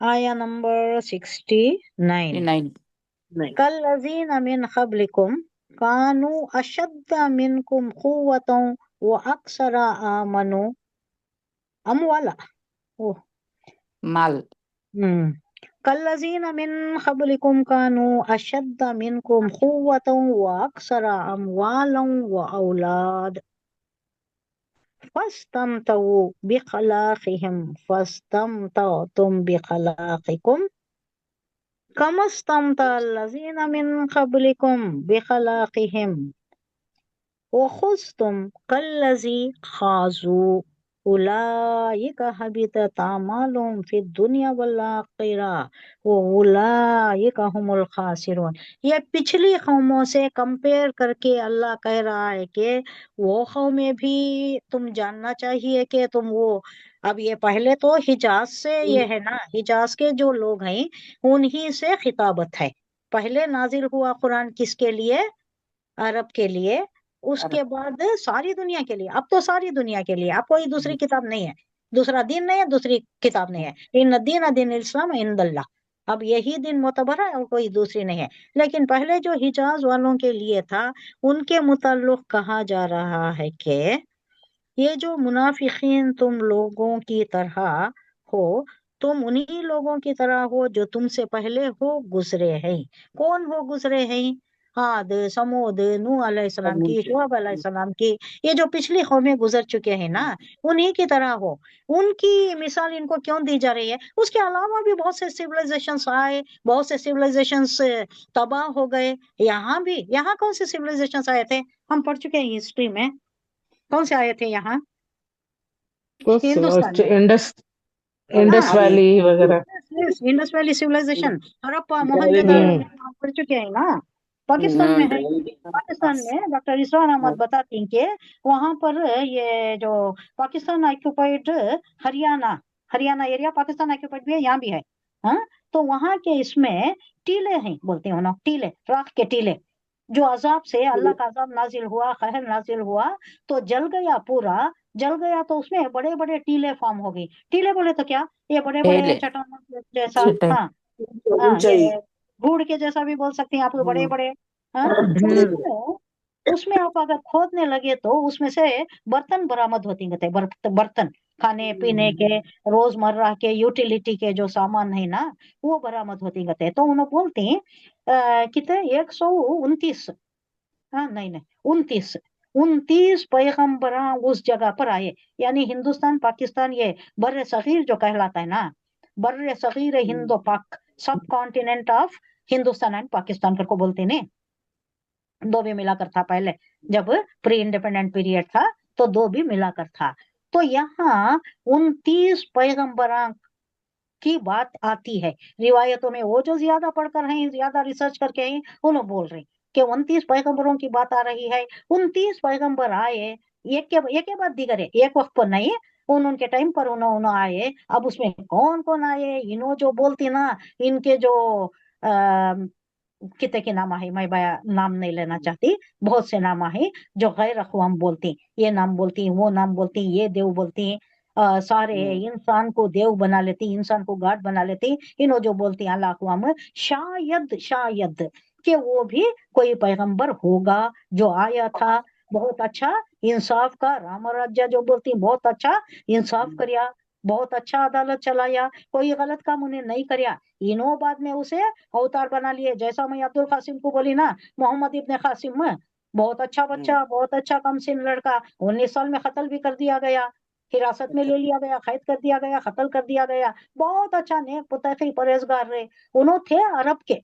آیا نمبر 69. 9. کالذین من قبلکم کانوا اشد منکم قوة واکثر آمنوا اموالا. اوہ، مال. کالذین من قبلکم کانوا اشد منکم قوة واکثر اموالا واولاد فاستمتعوا بخلاقهم فاستمتعتم بخلاقکم كما استمتع الذين من قبلكم بخلاقهم وخذتم كالذي خاضوا أولئك حبطت أعمالهم في الدنيا والآخرة وأولئك هم الخاسرون. یہ پچھلی قوموں سے کمپیئر کر کے اللہ کہہ رہا ہے کہ وہ قومیں بھی تم جاننا چاہیے کہ تم وہ اب یہ پہلے تو حجاز سے یہ ہے نا، حجاز کے جو لوگ ہیں انہی سے خطابت ہے. پہلے نازل ہوا قرآن کس کے لیے؟ عرب کے لیے. اس کے بعد ساری دنیا کے لیے. اب تو ساری دنیا کے لیے، اب کوئی دوسری کتاب نہیں ہے، دوسرا دین نہیں ہے، دوسری کتاب نہیں ہے. ان الدین دین الاسلام عند اللہ. اب یہی دین معتبر ہے اور کوئی دوسری نہیں ہے. لیکن پہلے جو حجاز والوں کے لیے تھا ان کے متعلق کہا جا رہا ہے کہ یہ جو منافقین تم لوگوں کی طرح ہو، تم انہی لوگوں کی طرح ہو جو تم سے پہلے ہو گزرے ہیں. کون ہو گزرے ہیں؟ عاد، سمود، نوح علیہ السلام کی، شعیب علیہ السلام کی، یہ جو پچھلی قومیں گزر چکے ہیں نا انہی کی طرح ہو. ان کی مثال ان کو کیوں دی جا رہی ہے؟ اس کے علاوہ بھی بہت سے سیولائزیشنس آئے، بہت سے سیولائزیشنس تباہ ہو گئے. یہاں بھی، یہاں کون سے سیولائزیشنس آئے تھے؟ ہم پڑھ چکے ہیں ہسٹری میں. کون سے آئے تھے یہاں ہندوستان میں؟ انڈس ہاں، ویلی وغیرہ. Indus valley civilisation, Harappa, Mohenjo دارو میں ہم پڑھ چکے ہیں نا. پاکستان میں ہے. پاکستان میں ڈاکٹر اسرار احمد بتاتی ہیں کہ وہاں پر یہ جو Pakistan occupied Haryana area Pakistan occupied بھی ہے، یہاں بھی ہے. ہاں، تو وہاں کے اس میں ٹیلے ہیں، بولتے ہیں نا ٹیلے، راکھ کے ٹیلے. جو عذاب سے اللہ کا عذاب نازل ہوا، قہر نازل ہوا تو جل گیا، پورا جل گیا. تو اس میں بڑے بڑے ٹیلے فارم ہو گئی. ٹیلے بولے تو کیا؟ یہ بڑے بڑے ٹھیلے. چٹانوں جیسا. چھٹے. ہاں ہاں، یہ گوڑ کے جیسا بھی بول سکتے ہیں آپ، بڑے بڑے. ہاں، تو اس میں آپ اگر کھودنے لگے تو اس میں سے برتن برآمد ہوتی گتے. برتن کھانے پینے کے، روزمرہ کے، یوٹیلیٹی کے جو سامان ہے نا وہ برآمد ہوتی گتے. تو انہوں بولتے ہیں کتنے 129، ہاں نہیں 29 پیغمبراں اس جگہ پر آئے. یعنی ہندوستان، پاکستان، یہ بر صغیر جو کہلاتا ہے نا، بر صغیر ہند و پاک، subcontinent of Hindustan and Pakistan کر کو بولتے ہیں. دو بھی ملا کر تھا پہلے، جب پری انڈیپینڈنٹ پیریڈ تھا تو دو بھی ملا کر تھا. تو یہاں 29 پیغمبراں کی بات آتی ہے روایتوں میں. وہ جو زیادہ پڑھ کر ہیں، زیادہ ریسرچ کر کے ہیں، انہوں بول رہے ہیں کہ 29 پیغمبروں کی بات آ رہی ہے. 29 پیغمبر آئے، ایک کے بعد دیگر ہے، ایک وقت پر نہیں، ان کے ٹائم پر انہوں آئے. اب اس میں کون کون آئے، انہوں جو بولتی نا، ان کے جو کتے کے نام ہے، میں نام نہیں لینا چاہتی، بہت سے نام ہے جو غیر اقوام بولتی، یہ نام بولتی، وہ نام بولتی، یہ دیو بولتی، سارے انسان کو دیو بنا لیتی، انسان کو گاڈ بنا لیتی. انہوں جو بولتی ہیں اللہ اقوام، شاید کہ وہ بھی کوئی پیغمبر ہوگا جو آیا تھا، بہت اچھا انصاف کا رام راجیہ جو بولتی، بہت اچھا انصاف کریا، بہت اچھا عدالت چلایا، کوئی غلط کام انہیں نہیں کریا. انہوں بعد میں اسے اوتار بنا لیے. جیسا میں عبد القاسم کو بولی نا، محمد ابن قاسم بہت اچھا بچہ، بہت اچھا کم سن لڑکا، 19 سال میں قتل بھی کر دیا گیا، حراست میں لے لیا گیا، قید کر دیا گیا، قتل کر دیا گیا. بہت اچھا نیک متقی پرہیزگار رہے. انہوں تھے عرب کے،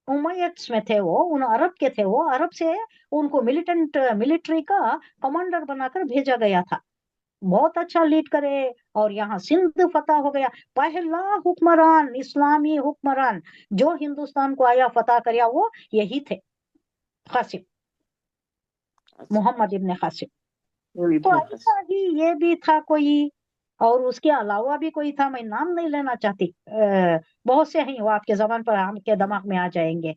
امیتس میں تھے وہ، ان عرب کے تھے. وہ عرب سے ان کو ملٹری کا کمانڈر بنا کر بھیجا گیا تھا. بہت اچھا لیڈ کرے اور یہاں سندھ فتح ہو گیا. پہلا حکمران، اسلامی حکمران جو ہندوستان کو آیا، فتح کریا، وہ یہی تھے، قاسم، محمد ابن قاسم. تو ایسا ہی یہ بھی تھا کوئی، اور اس کے علاوہ بھی کوئی تھا، میں نام نہیں لینا چاہتی. بہت سے ہیں، وہ آپ کے زبان پر، آپ کے دماغ میں آ جائیں گے.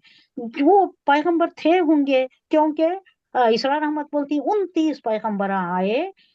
وہ پیغمبر تھے ہوں گے، کیونکہ اسرار احمد بولتی 29 پیغمبراں آئے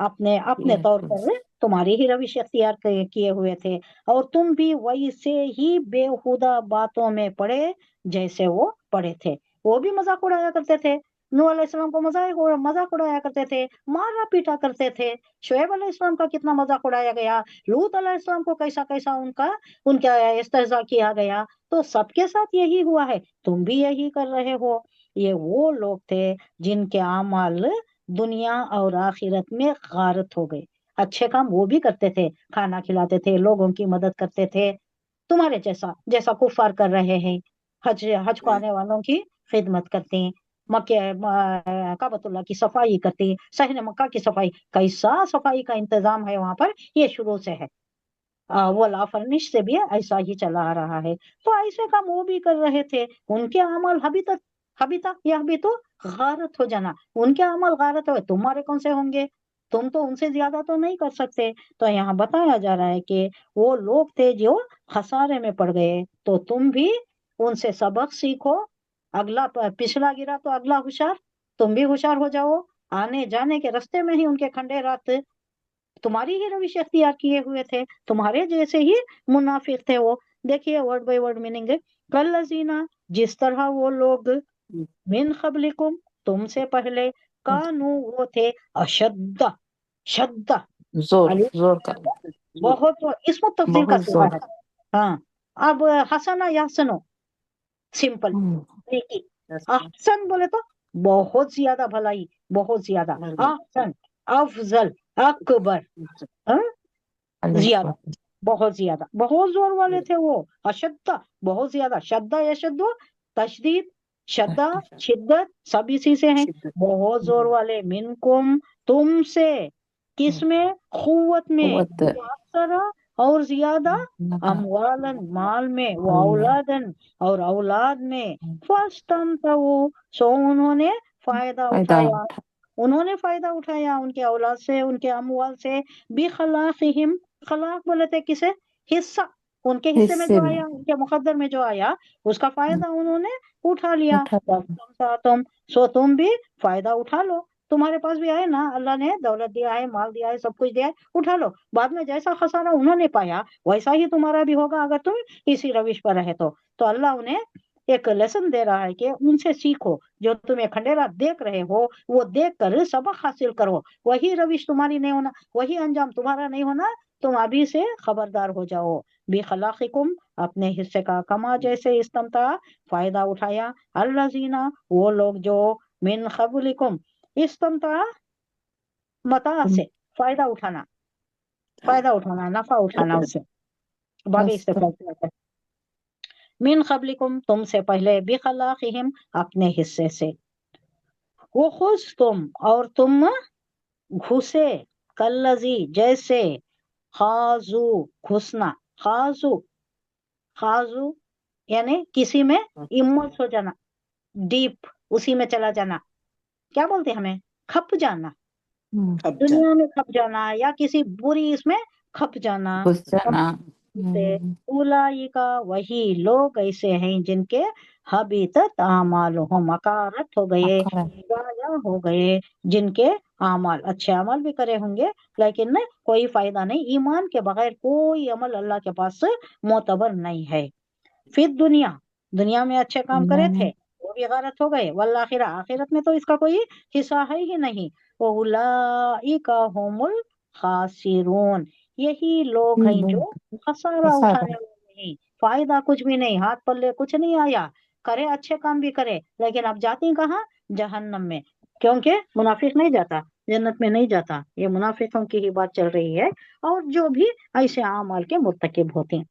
اپنے طور پر تمہاری ہی روش اختیار کیے ہوئے تھے، اور تم بھی ویسے ہی بےہودہ باتوں میں پڑے جیسے وہ پڑے تھے۔ وہ بھی مذاق اڑایا کرتے تھے، نوح علیہ السلام کو مذاق اڑایا کرتے تھے، مارا پیٹا کرتے تھے۔ شعیب علیہ السلام کا کتنا مذاق اڑایا گیا، لوط علیہ السلام کو کیسا کیسا ان کا استہزاء کیا گیا۔ تو سب کے ساتھ یہی ہوا ہے، تم بھی یہی کر رہے ہو۔ یہ وہ لوگ تھے جن کے اعمال دنیا اور آخرت میں غارت ہو گئے۔ اچھے کام وہ بھی کرتے تھے، کھانا کھلاتے تھے، لوگوں کی مدد کرتے تھے، تمہارے جیسا کفار کر رہے ہیں، حج کو آنے والوں کی خدمت کرتے ہیں، کعبۃ اللہ کی صفائی کرتے ہیں، صحن مکہ کی صفائی، کیسا صفائی کا انتظام ہے وہاں پر، یہ شروع سے ہے۔ وہ فرنش سے بھی ایسا ہی چلا آ رہا ہے۔ تو ایسے کام وہ بھی کر رہے تھے، ان کے اعمال حبیتا یہ بھی تو غارت ہو جانا، ان کے اعمال غارت ہوئے، تمہارے کون سے ہوں گے؟ تم تو ان سے زیادہ تو نہیں کر سکتے۔ تو یہاں بتایا جا رہا ہے کہ وہ لوگ تھے جو خسارے میں پڑ گئے، تو تم بھی ان سے سبق سیکھو۔ پچھلا گرا تو اگلا ہوشیار، تم بھی ہوشیار ہو جاؤ۔ آنے جانے کے رستے میں ہی ان کے کھنڈے رات تمہاری ہی روش اختیار کیے ہوئے تھے، تمہارے جیسے ہی منافق تھے وہ۔ دیکھیے ورڈ بائی ورڈ میننگ، کالذین جس طرح وہ لوگ، من قبلکم تم سے پہلے، کانو وہ تھے، اشد شد زور کا بہت، اس میں تفضیل کا بہت صیغہ زور۔ ہے۔ ہاں، اب حسنا یا سنو سمپل نیکی، احسن بولے تو بہت زیادہ بھلائی، بہت زیادہ، احسن افضل اکبر، زیادہ، بہت زیادہ، بہت زور والے تھے وہ۔ اشد بہت زیادہ، شدہ یشد تشدید، شدہ شدت، سب اسی سے ہیں، بہت زور والے، منکم تم سے، کس میں؟ قوت میں، قوت اکثر اور زیادہ، اموالن مال میں، وہ اولادن اور اولاد میں، فاستمتعوا سو انہوں نے فائدہ اٹھایا، انہوں نے فائدہ اٹھایا ان کے اولاد سے، ان کے اموال سے، بخلاقہم، خلاق بولے تھے کسے؟ حصہ، ان کے حصے میں جو آیا، ان کے مقدر میں جو آیا، اس کا فائدہ انہوں نے اٹھا لیا۔ تم سو تم بھی فائدہ اٹھا لو، تمہارے پاس بھی آئے نا، اللہ نے دولت دیا ہے، مال دیا ہے، سب کچھ دیا ہے، اٹھا لو۔ بعد میں جیسا خسارہ انہوں نے پایا ویسا ہی تمہارا بھی ہوگا اگر تم اسی روش پر رہے تو اللہ انہیں ایک لیسن دے رہا ہے کہ ان سے سیکھو، جو تمہیں کھنڈیرا دیکھ رہے ہو وہ دیکھ کر سبق حاصل کرو، وہی روش تمہاری نہیں ہونا، وہی انجام تمہارا نہیں ہونا، تم ابھی سے خبردار ہو جاؤ۔ بخلاقکم اپنے حصے کا، کما جیسے استمتع فائدہ اٹھایا، الذین وہ لوگ جو، من قبلکم استمتع متاع سے، فائدہ اٹھانا، نفع اٹھانا اس سے، باقی استفاد کرتا ہے۔ من قبلکم تم سے پہلے، بخلاقہم اپنے حصے سے، وہ خود تم اور تم گھسے، کلذی جیسے، خاضو گھسنا، خاضو یعنی کسی میں امرس ہو جانا، ڈیپ اسی میں چلا جانا، کیا بولتے ہمیں؟ کھپ جانا، دنیا میں کھپ جانا، یا کسی بری اس میں کھپ جانا۔ اولئک وہی لوگ ایسے ہیں جن کے حبیطت اعمالہم، اکارت ہو گئے، ضائع ہو گئے، جن کے اعمال، اچھے اعمال بھی کرے ہوں گے لیکن کوئی فائدہ نہیں، ایمان کے بغیر کوئی عمل اللہ کے پاس معتبر نہیں ہے۔ پھر دنیا میں اچھے کام کرے تھے وہ بھی غارت ہو گئے، والآخرہ آخرت میں تو اس کا کوئی حصہ ہے ہی نہیں۔ اولئک هم الخاسرون یہی لوگ ہیں جو خسارہ اٹھانے والے ہیں، فائدہ کچھ بھی نہیں، ہاتھ پلے کچھ نہیں آیا، کرے اچھے کام بھی کرے لیکن اب جاتی کہاں؟ جہنم میں، کیونکہ منافق نہیں جاتا جنت میں، نہیں جاتا، یہ منافقوں کی ہی بات چل رہی ہے، اور جو بھی ایسے اعمال کے مرتکب ہوتے ہیں۔